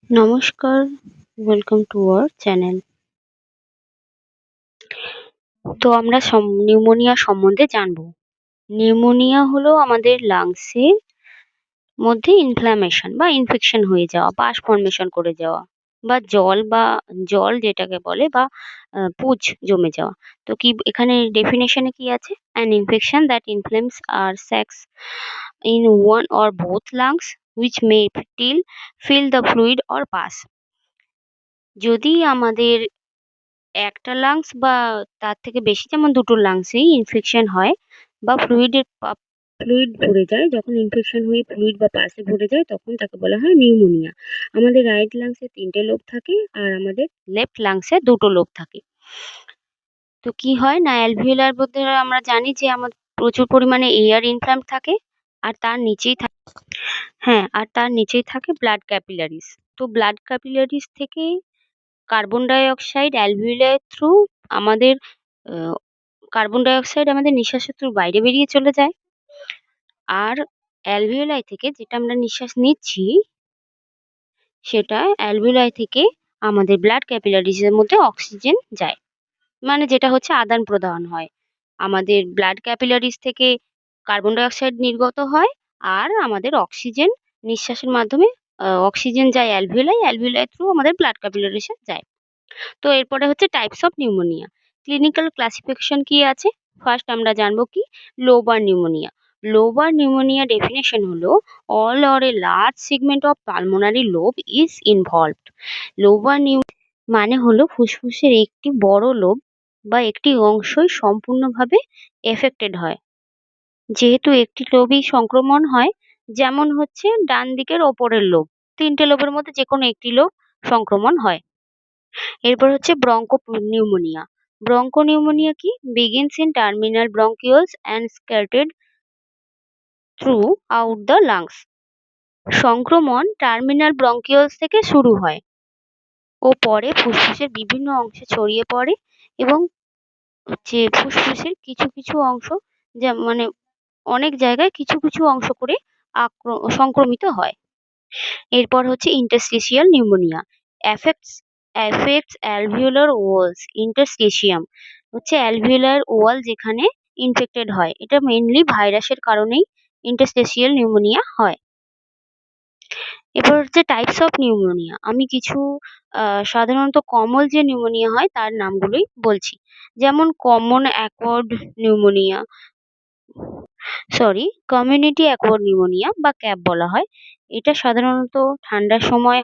নমস্কার, welcome to our channel. তো আমরা নিউমোনিয়া সম্বন্ধে জানবো। নিউমোনিয়া হলো আমাদের লাংসের মধ্যে ইনফ্ল্যামেশন বা ইনফেকশন হয়ে যাওয়া, পাস ফর্মেশন করে যাওয়া বা জল যেটাকে বলে বা পুঁজ জমে যাওয়া। তো কি এখানে ডেফিনেশন এ কি আছে? An infection that inflames our sacs in one or both lungs which may till fill the fluid or pass. যদি আমাদের একটা লাংস বা তার থেকে বেশি যেমন দুটো লাংসেই ইনফেকশন হয় বা ফ্লুইড ভরে যায়, যখন ইনফেকশন হয়ে ফ্লুইড বা পাসে ভরে যায় তখন তাকে বলা হয় নিউমোনিয়া। আমাদের রাইট লাংসে ৩ টে লোব থাকে আর আমাদের লেফট লাংসে ২ টো লোব থাকে। তো কি হয় না অ্যালভিওলার মধ্যে আমরা জানি যে আমাদের প্রচুর পরিমাণে এয়ার ইনফ্লাম থাকে আর তার নিচেই আর তার নিচেই থাকে ব্লাড ক্যাপিলারিস। তো ব্লাড ক্যাপিলারিস থেকে carbon die oxide alveolar through আমাদের আ কার্বন ডাই অক্সাইড আমাদের নিঃশ্বাসের থ্রু বাইরে বেরিয়ে চলে যায়। আর অ্যালভিওলাই থেকে যেটা আমরা নিঃশ্বাস নিচ্ছি, সেটা অ্যালভিওলাই থেকে আমাদের ব্লাড ক্যাপিলারিজ এর মধ্যে অক্সিজেন যায়। মানে যেটা হচ্ছে আদান-প্রদান হয়। আমাদের ব্লাড ক্যাপিলারিজ থেকে কার্বন ডাই অক্সাইড নির্গত হয় আর আমাদের অক্সিজেন নিঃশ্বাসের মাধ্যমে অক্সিজেন যায় অ্যালভিওলাই, অ্যালভিওলাই থ্রু আমাদের ব্লাড ক্যাপিলারিজ এ যায়। তো এরপরে হচ্ছে types of pneumonia. Clinical classification কি আছে? ফার্স্ট আমরা জানবো কি lobar pneumonia. Lobar pneumonia definition হলো all or a large segment of pulmonary lobe is involved. Lobar মানে হলো ফুসফুসের একটি বড় লোব বা একটি অংশই সম্পূর্ণভাবে এফেক্টেড হয়। যেহেতু একটি লোবই সংক্রমণ হয়, যেমন হচ্ছে ডান দিকের ওপরের লোব। ৩ টে লোবের মধ্যে যেকোনো একটি লোব সংক্রমণ হয়। এরপর হচ্ছে নিউমোনিয়া। নিউমোনিয়া কি? Begins in terminal bronchioles and skirted throughout the lungs. সংক্রমণ টার্মিনাল ব্রঙ্কিওলস থেকে শুরু হয় ও পরে ফুসফুসের বিভিন্ন অংশে ছড়িয়ে পড়ে এবং হচ্ছে ফুসফুসের কিছু অংশ মানে অনেক জায়গায় কিছু অংশ করে সংক্রমিত হয়। এরপর হচ্ছে interstitial pneumonia. Affects affects alveolar walls. Interstitium হচ্ছে অ্যালভিওলার ওয়াল যেখানে ইনফেক্টেড হয়। এটা মেইনলি ভাইরাসের কারণেই ইন্টারস্টিশিয়াল নিউমোনিয়া হয়। এবার হচ্ছে টাইপস অফ নিউমোনিয়া। আমি কিছু সাধারণত কমন যে নিউমোনিয়া হয় তার নামগুলোই বলছি। যেমন common acquired pneumonia, community acquired pneumonia বা ক্যাপ বলা হয়। এটা সাধারণত ঠান্ডার সময়